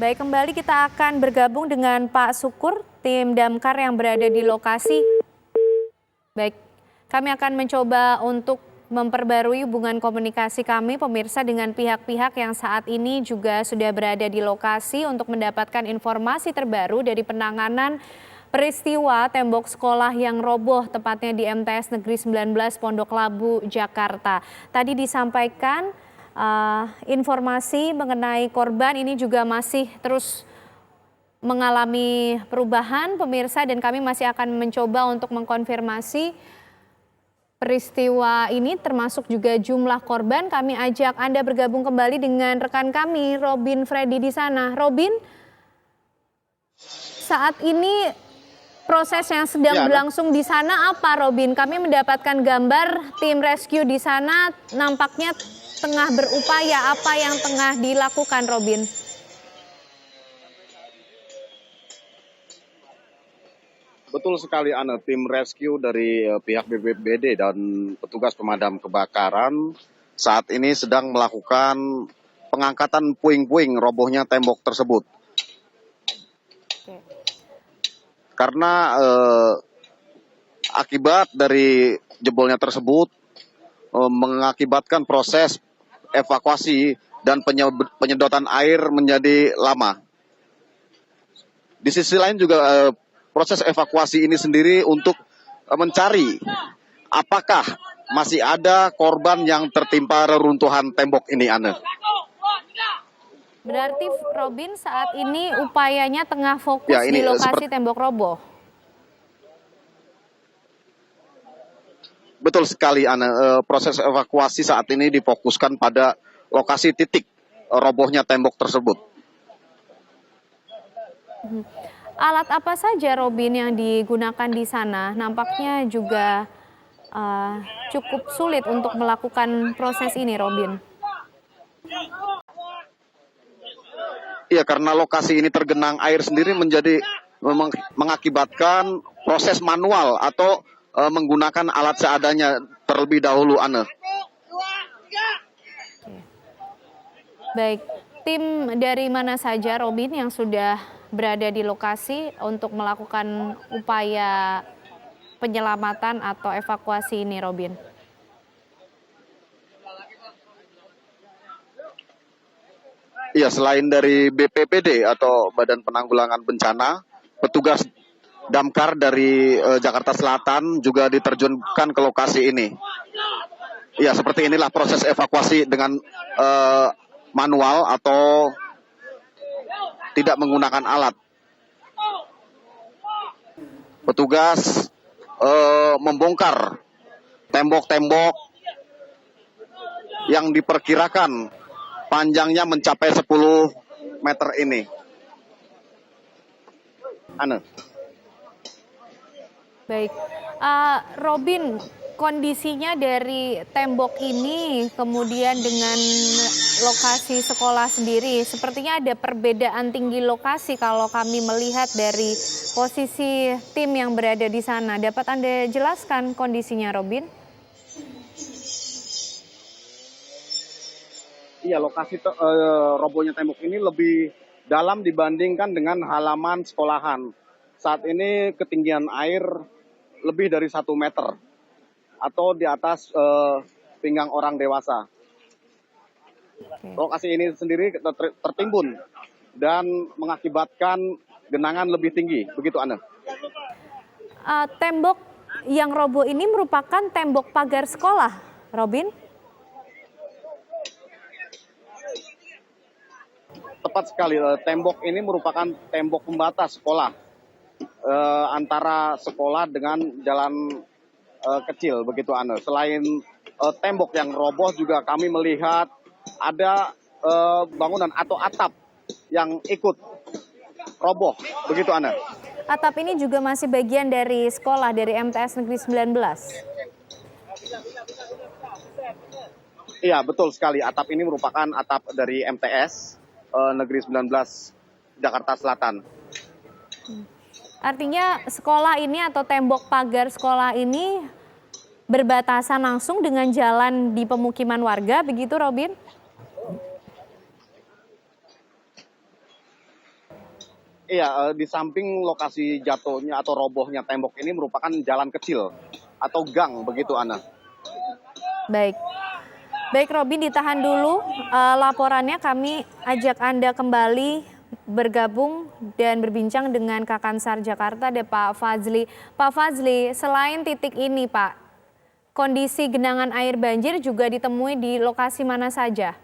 Baik, kembali kita akan bergabung dengan Pak Sukur, tim Damkar yang berada di lokasi. Baik, kami akan mencoba untuk memperbarui hubungan komunikasi kami pemirsa dengan pihak-pihak yang saat ini juga sudah berada di lokasi untuk mendapatkan informasi terbaru dari penanganan peristiwa tembok sekolah yang roboh tepatnya di MTS Negeri 19 Pondok Labu, Jakarta. Tadi disampaikan informasi mengenai korban ini juga masih terus mengalami perubahan pemirsa, dan kami masih akan mencoba untuk mengkonfirmasi peristiwa ini termasuk juga jumlah korban. Kami ajak Anda bergabung kembali dengan rekan kami Robin Freddy di sana. Robin, saat ini proses yang sedang berlangsung di sana apa, Robin? Kami mendapatkan gambar tim rescue di sana nampaknya tengah berupaya. Apa yang tengah dilakukan, Robin? Betul sekali, Ana. Tim rescue dari pihak BPBD dan petugas pemadam kebakaran saat ini sedang melakukan pengangkatan puing-puing robohnya tembok tersebut. Oke. Karena akibat dari jebolnya tersebut mengakibatkan proses evakuasi dan penyedotan air menjadi lama. Di sisi lain juga proses evakuasi ini sendiri untuk mencari apakah masih ada korban yang tertimpa reruntuhan tembok ini, Ana. Berarti Robin saat ini upayanya tengah fokus di lokasi tembok roboh. Betul sekali, Ana. Proses evakuasi saat ini difokuskan pada lokasi titik robohnya tembok tersebut. Alat apa saja, Robin, yang digunakan di sana? Nampaknya juga cukup sulit untuk melakukan proses ini, Robin. Iya, karena lokasi ini tergenang air sendiri mengakibatkan proses manual atau menggunakan alat seadanya terlebih dahulu, Ana. Baik, tim dari mana saja, Robin, yang sudah berada di lokasi untuk melakukan upaya penyelamatan atau evakuasi ini, Robin? Iya, selain dari BPBD atau Badan Penanggulangan Bencana, petugas damkar dari Jakarta Selatan juga diterjunkan ke lokasi ini. Iya, seperti inilah proses evakuasi dengan manual atau tidak menggunakan alat. Petugas membongkar tembok-tembok yang diperkirakan panjangnya mencapai 10 meter ini. Ana. Baik, Robin, kondisinya dari tembok ini kemudian dengan lokasi sekolah sendiri, sepertinya ada perbedaan tinggi lokasi kalau kami melihat dari posisi tim yang berada di sana. Dapat Anda jelaskan kondisinya, Robin? Iya, lokasi robohnya tembok ini lebih dalam dibandingkan dengan halaman sekolahan. Saat ini ketinggian air lebih dari 1 meter atau di atas pinggang orang dewasa. Lokasi ini sendiri tertimbun dan mengakibatkan genangan lebih tinggi. Begitu, Ana. Tembok yang roboh ini merupakan tembok pagar sekolah, Robin? Tepat sekali, tembok ini merupakan tembok pembatas sekolah antara sekolah dengan jalan kecil, begitu, Ana. Selain tembok yang roboh juga kami melihat ada bangunan atau atap yang ikut roboh, begitu, Ana. Atap ini juga masih bagian dari sekolah dari MTS Negeri 19. Iya, betul sekali. Atap ini merupakan atap dari MTS Negeri 19 Jakarta Selatan. Artinya sekolah ini atau tembok pagar sekolah ini berbatasan langsung dengan jalan di pemukiman warga, begitu, Robin? Iya, di samping lokasi jatuhnya atau robohnya tembok ini merupakan jalan kecil atau gang begitu, Ana. Baik. Baik Robin, ditahan dulu laporannya, kami ajak Anda kembali bergabung dan berbincang dengan Kakansar Jakarta, ada Pak Fazli. Pak Fazli, selain titik ini Pak, kondisi genangan air banjir juga ditemui di lokasi mana saja?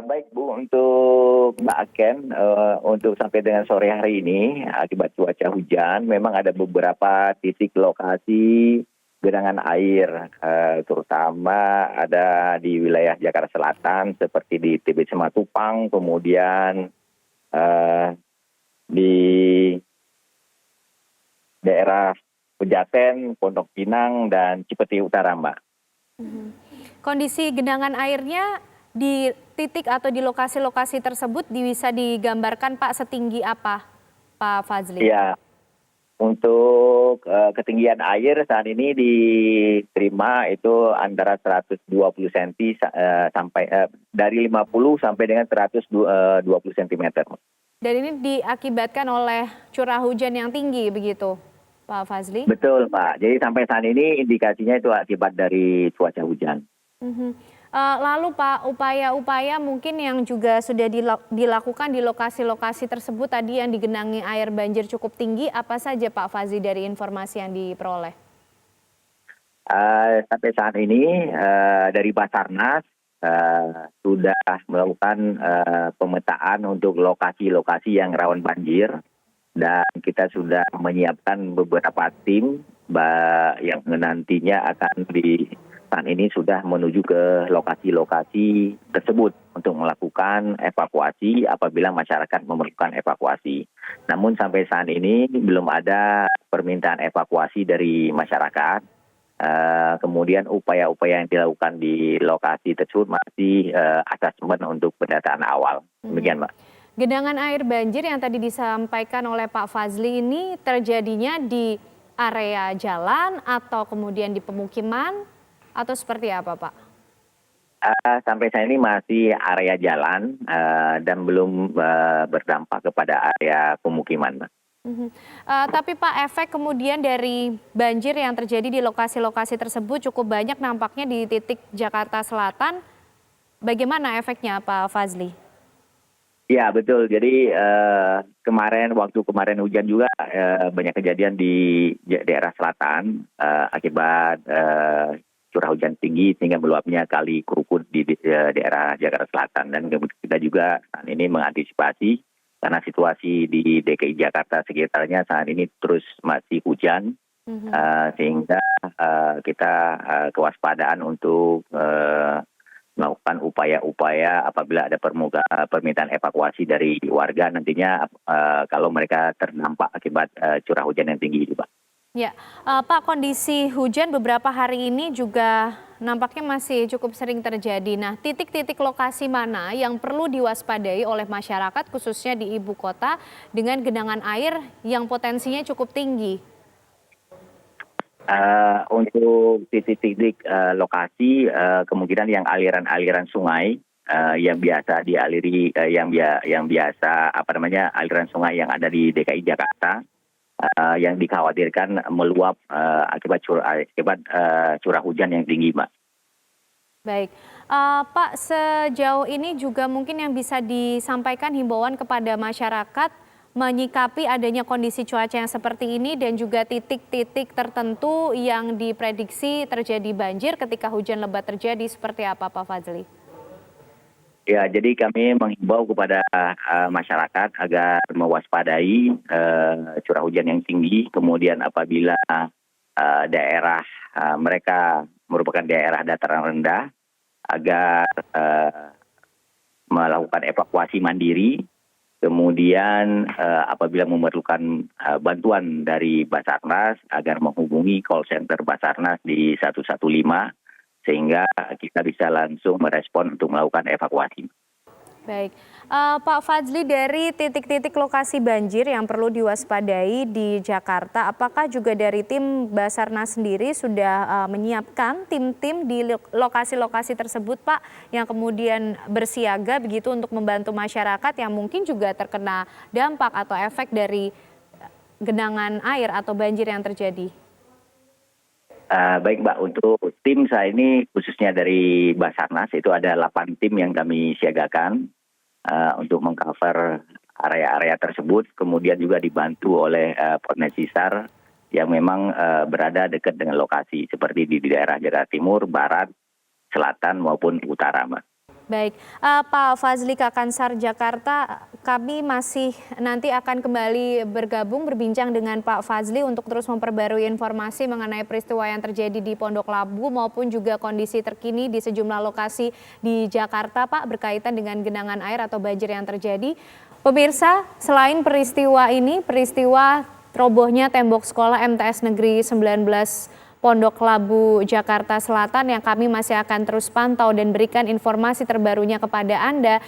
Baik Bu, untuk Mbak Aken, untuk sampai dengan sore hari ini akibat cuaca hujan, memang ada beberapa titik lokasi genangan air, terutama ada di wilayah Jakarta Selatan seperti di TBC Matupang, kemudian di daerah Pejaten, Pondok Pinang, dan Cipete Utara, Mbak. Kondisi genangan airnya di titik atau di lokasi-lokasi tersebut bisa digambarkan Pak setinggi apa, Pak Fazli? Ya, untuk ketinggian air saat ini diterima itu antara 120 cm sampai dari 50 sampai dengan 120 cm. Dan ini diakibatkan oleh curah hujan yang tinggi begitu, Pak Fazli? Betul, Pak. Jadi sampai saat ini indikasinya itu akibat dari cuaca hujan. Lalu Pak, upaya-upaya mungkin yang juga sudah dilakukan di lokasi-lokasi tersebut tadi yang digenangi air banjir cukup tinggi, apa saja Pak Fazli dari informasi yang diperoleh? Sampai saat ini dari Basarnas sudah melakukan pemetaan untuk lokasi-lokasi yang rawan banjir, dan kita sudah menyiapkan beberapa tim yang nantinya akan saat ini sudah menuju ke lokasi-lokasi tersebut untuk melakukan evakuasi apabila masyarakat memerlukan evakuasi. Namun sampai saat ini belum ada permintaan evakuasi dari masyarakat. Kemudian upaya-upaya yang dilakukan di lokasi tersebut masih asesmen untuk pendataan awal. Demikian, Mbak. Genangan air banjir yang tadi disampaikan oleh Pak Fazli ini terjadinya di area jalan atau kemudian di pemukiman atau seperti apa, Pak? Sampai saat ini masih area jalan dan belum berdampak kepada area pemukiman, Mbak. Tapi Pak, efek kemudian dari banjir yang terjadi di lokasi-lokasi tersebut cukup banyak nampaknya di titik Jakarta Selatan. Bagaimana efeknya, Pak Fazli? Ya, betul. Jadi waktu kemarin hujan juga banyak kejadian di daerah selatan akibat curah hujan tinggi sehingga meluapnya kali Krukut di daerah Jakarta Selatan. Dan kita juga saat ini mengantisipasi karena situasi di DKI Jakarta sekitarnya saat ini terus masih hujan, sehingga kita kewaspadaan untuk melakukan upaya-upaya apabila ada permintaan evakuasi dari warga nantinya kalau mereka terdampak akibat curah hujan yang tinggi itu, Pak. Ya, Pak, kondisi hujan beberapa hari ini juga nampaknya masih cukup sering terjadi. Nah, titik-titik lokasi mana yang perlu diwaspadai oleh masyarakat khususnya di ibu kota dengan genangan air yang potensinya cukup tinggi? Untuk titik-titik lokasi kemungkinan yang aliran-aliran sungai yang biasa dialiri yang biasa aliran sungai yang ada di DKI Jakarta yang dikhawatirkan meluap akibat curah hujan yang tinggi, Mbak. Baik, Pak, sejauh ini juga mungkin yang bisa disampaikan himbauan kepada masyarakat menyikapi adanya kondisi cuaca yang seperti ini dan juga titik-titik tertentu yang diprediksi terjadi banjir ketika hujan lebat terjadi seperti apa, Pak Fazli? Ya, jadi kami menghimbau kepada masyarakat agar mewaspadai curah hujan yang tinggi, kemudian apabila daerah mereka merupakan daerah dataran rendah, agar melakukan evakuasi mandiri, kemudian apabila memerlukan bantuan dari Basarnas agar menghubungi call center Basarnas di 115, sehingga kita bisa langsung merespon untuk melakukan evakuasi. Baik, Pak Fadzli, dari titik-titik lokasi banjir yang perlu diwaspadai di Jakarta, apakah juga dari tim Basarnas sendiri sudah menyiapkan tim-tim di lokasi-lokasi tersebut, Pak, yang kemudian bersiaga begitu untuk membantu masyarakat yang mungkin juga terkena dampak atau efek dari genangan air atau banjir yang terjadi? Baik Mbak, untuk tim saya ini khususnya dari Basarnas itu ada 8 tim yang kami siagakan untuk mengcover area-area tersebut, kemudian juga dibantu oleh Potensi SAR yang memang berada dekat dengan lokasi seperti di daerah Jakarta Timur, Barat, Selatan maupun Utara, Mbak. Baik, Pak Fadzli Kakansar Jakarta, kami masih nanti akan kembali bergabung berbincang dengan Pak Fadzli untuk terus memperbarui informasi mengenai peristiwa yang terjadi di Pondok Labu maupun juga kondisi terkini di sejumlah lokasi di Jakarta, Pak, berkaitan dengan genangan air atau banjir yang terjadi. Pemirsa, selain peristiwa ini, peristiwa robohnya tembok sekolah MTS Negeri 19 Pondok Labu, Jakarta Selatan yang kami masih akan terus pantau dan berikan informasi terbarunya kepada Anda.